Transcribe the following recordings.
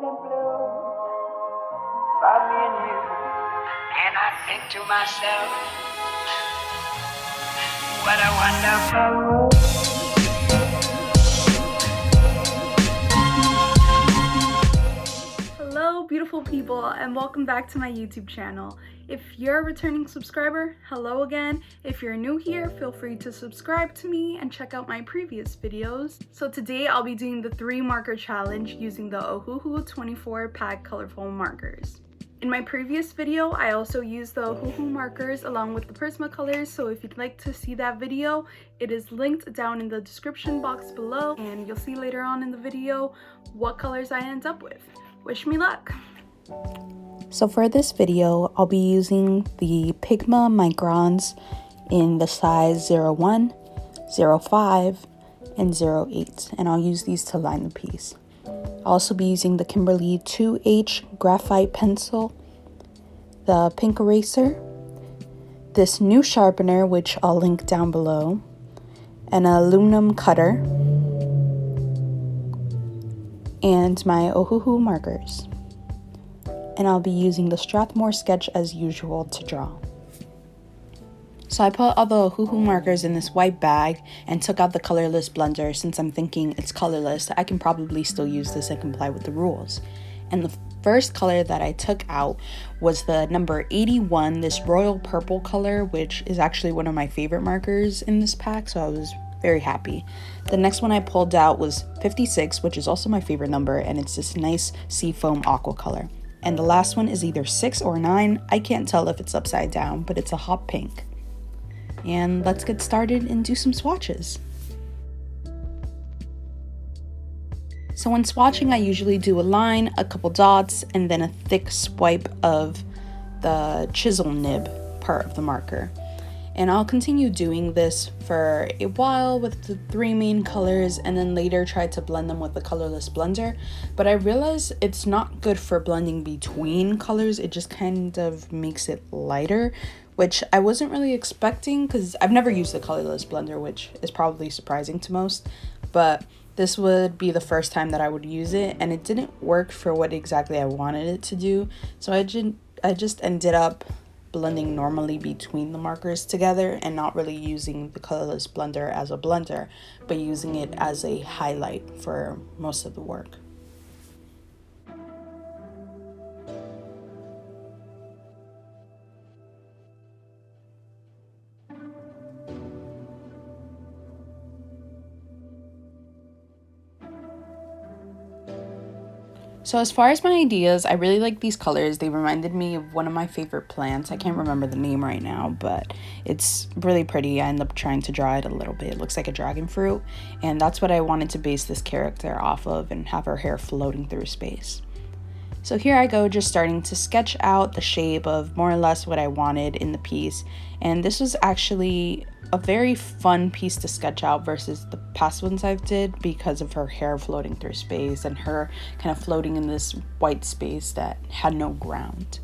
and blue for me and you. And I think to myself, what a wonderful world. Hello beautiful people, and welcome back to my YouTube channel. If you're a returning subscriber, hello again. If you're new here, feel free to subscribe to me and check out my previous videos. So today I'll be doing the 3 marker challenge using the Ohuhu 24 pack colorful markers. In my previous video, I also used the Ohuhu markers along with the Prismacolors, so if you'd like to see that video, it is linked down in the description box below, and you'll see later on in the video what colors I end up with. Wish me luck! So for this video, I'll be using the Pigma Microns in the size 01, 05, and 08, and I'll use these to line the piece. I'll also be using the Kimberly 2H graphite pencil, the pink eraser, this new sharpener, which I'll link down below, an aluminum cutter, and my Ohuhu markers. And I'll be using the Strathmore Sketch as usual to draw. So I put all the Ohuhu markers in this white bag and took out the colorless blender since I'm thinking it's colorless. I can probably still use this and comply with the rules. And the first color that I took out was the number 81, this royal purple color, which is actually one of my favorite markers in this pack, so I was very happy. The next one I pulled out was 56, which is also my favorite number, and it's this nice seafoam aqua color. And the last one is either 6 or 9. I can't tell if it's upside down, but it's a hot pink. And let's get started and do some swatches. So when swatching, I usually do a line, a couple dots, and then a thick swipe of the chisel nib part of the marker. And I'll continue doing this for a while with the 3 main colors, and then later try to blend them with the colorless blender. But I realize it's not good for blending between colors. It just kind of makes it lighter, which I wasn't really expecting because I've never used the colorless blender, which is probably surprising to most. But this would be the first time that I would use it, and it didn't work for what exactly I wanted it to do. So I just ended up blending normally between the markers together and not really using the colorless blender as a blender, but using it as a highlight for most of the work. So as far as my ideas, I really like these colors. They reminded me of one of my favorite plants. I can't remember the name right now, but it's really pretty. I ended up trying to draw it a little bit. It looks like a dragon fruit, and that's what I wanted to base this character off of and have her hair floating through space. So here I go, just starting to sketch out the shape of more or less what I wanted in the piece. And this was actually a very fun piece to sketch out versus the past ones I've did because of her hair floating through space and her kind of floating in this white space that had no ground.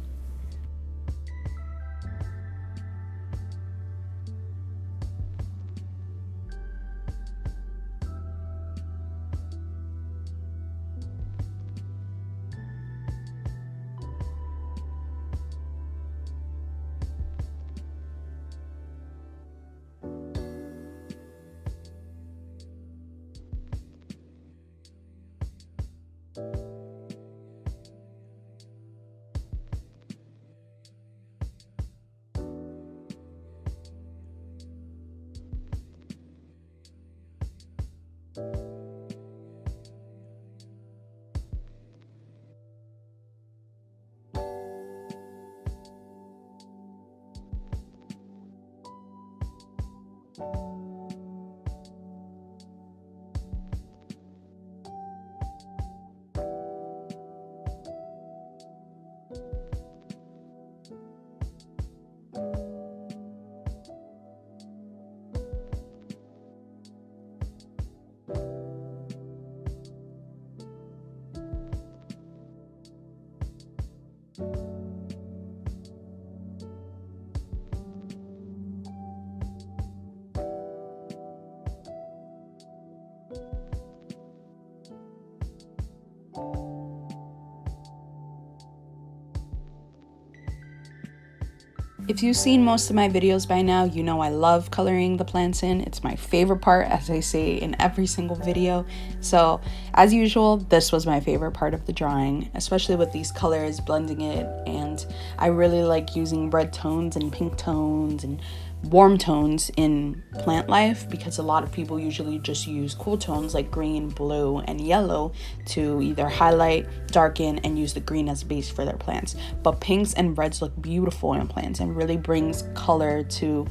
If you've seen most of my videos by now, you know I love coloring the plants in. It's my favorite part, as I say in every single video. So as usual, this was my favorite part of the drawing, especially with these colors, blending it. And I really like using red tones and pink tones and warm tones in plant life, because a lot of people usually just use cool tones like green, blue, and yellow to either highlight, darken, and use the green as a base for their plants. But pinks and reds look beautiful in plants and really brings color to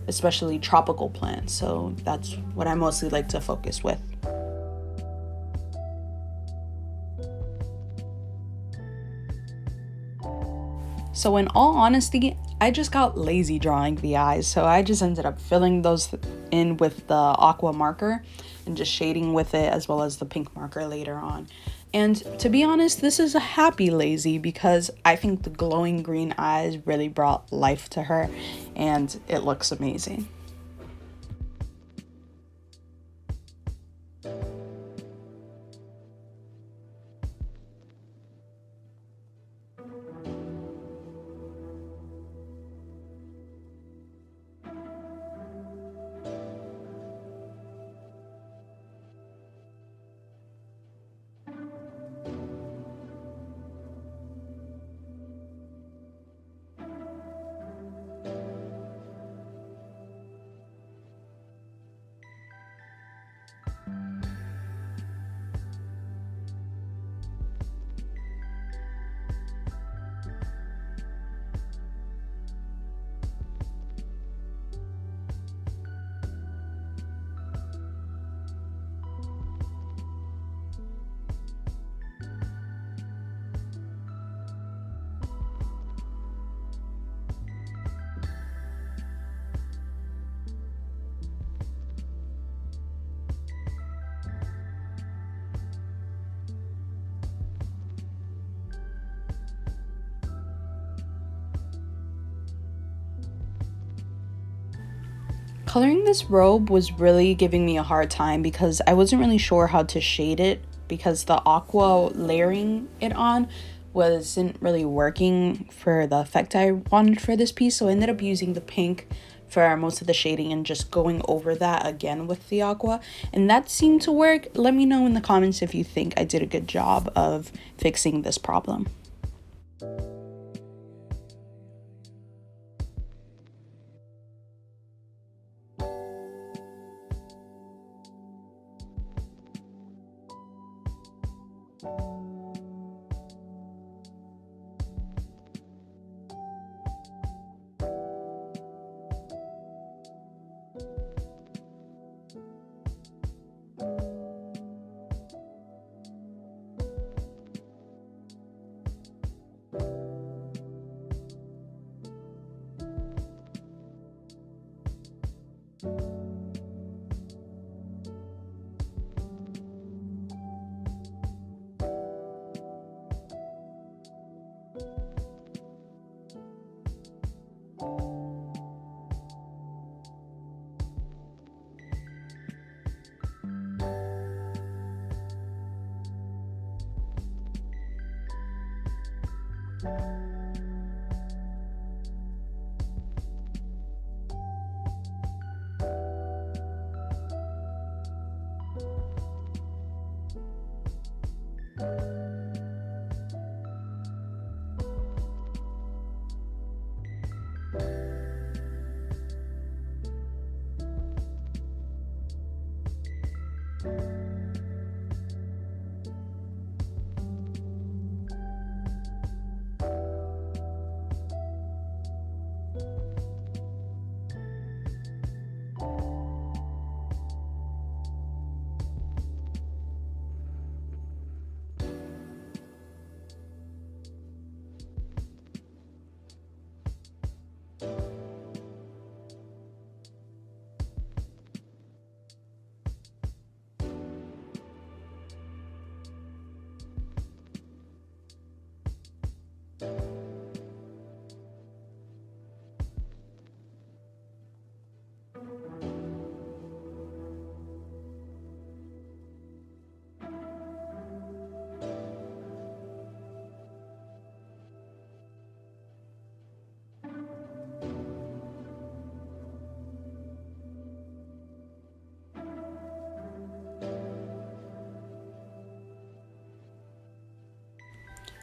especially tropical plants. So that's what I mostly like to focus with. So in all honesty, I just got lazy drawing the eyes, so I just ended up filling those in with the aqua marker and just shading with it, as well as the pink marker later on. And to be honest, this is a happy lazy, because I think the glowing green eyes really brought life to her and it looks amazing. Coloring this robe was really giving me a hard time because I wasn't really sure how to shade it, because the aqua layering it on wasn't really working for the effect I wanted for this piece. So I ended up using the pink for most of the shading and just going over that again with the aqua, and that seemed to work. Let me know in the comments if you think I did a good job of fixing this problem.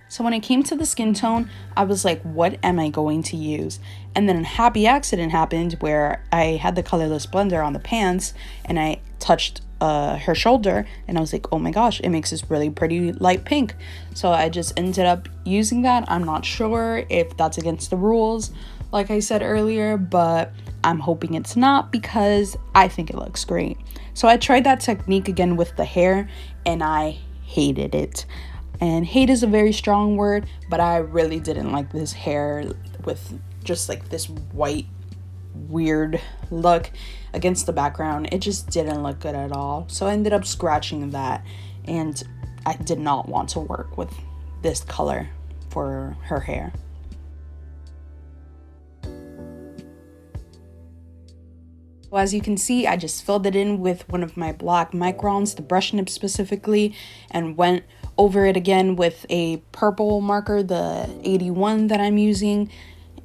So when it came to the skin tone, I was like, what am I going to use? And then a happy accident happened where I had the colorless blender on the pants and I touched her shoulder and I was like, oh my gosh, it makes this really pretty light pink. So I just ended up using that. I'm not sure if that's against the rules, like I said earlier, but I'm hoping it's not because I think it looks great. So I tried that technique again with the hair and I hated it. And hate is a very strong word, but I really didn't like this hair with just like this white weird look against the background. It just didn't look good at all. So I ended up scratching that, and I did not want to work with this color for her hair. So as you can see, I just filled it in with one of my black microns, the brush nib specifically, and went over it again with a purple marker, the 81 that I'm using,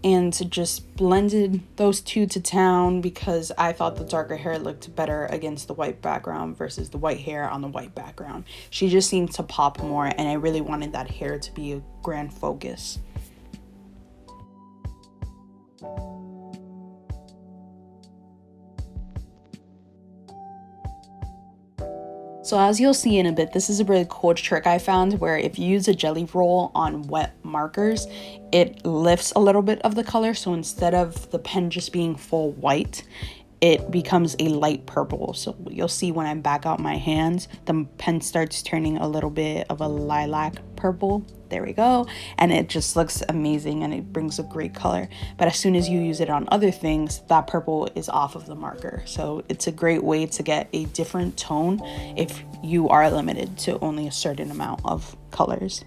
and just blended those two to town because I thought the darker hair looked better against the white background versus the white hair on the white background. She just seemed to pop more, and I really wanted that hair to be a grand focus. So as you'll see in a bit, this is a really cool trick I found where if you use a jelly roll on wet markers, it lifts a little bit of the color. So instead of the pen just being full white, it becomes a light purple. So you'll see when I back out my hands, the pen starts turning a little bit of a lilac purple. There we go. And it just looks amazing and it brings a great color. But as soon as you use it on other things, that purple is off of the marker. So it's a great way to get a different tone if you are limited to only a certain amount of colors.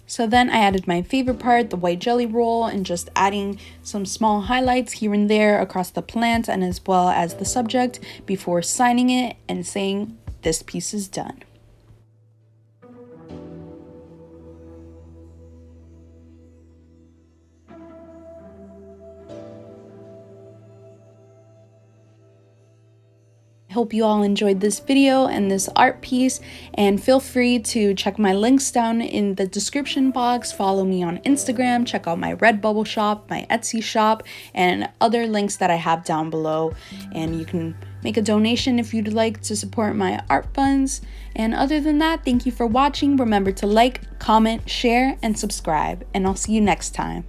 So then I added my favorite part, the white jelly roll, and just adding some small highlights here and there across the plant and as well as the subject before signing it and saying this piece is done. I hope you all enjoyed this video and this art piece, and feel free to check my links down in the description box. Follow me on Instagram, check out my Redbubble shop, my Etsy shop, and other links that I have down below. And you can make a donation if you'd like to support my art funds. And other than that, thank you for watching. Remember to like, comment, share, and subscribe, and I'll see you next time.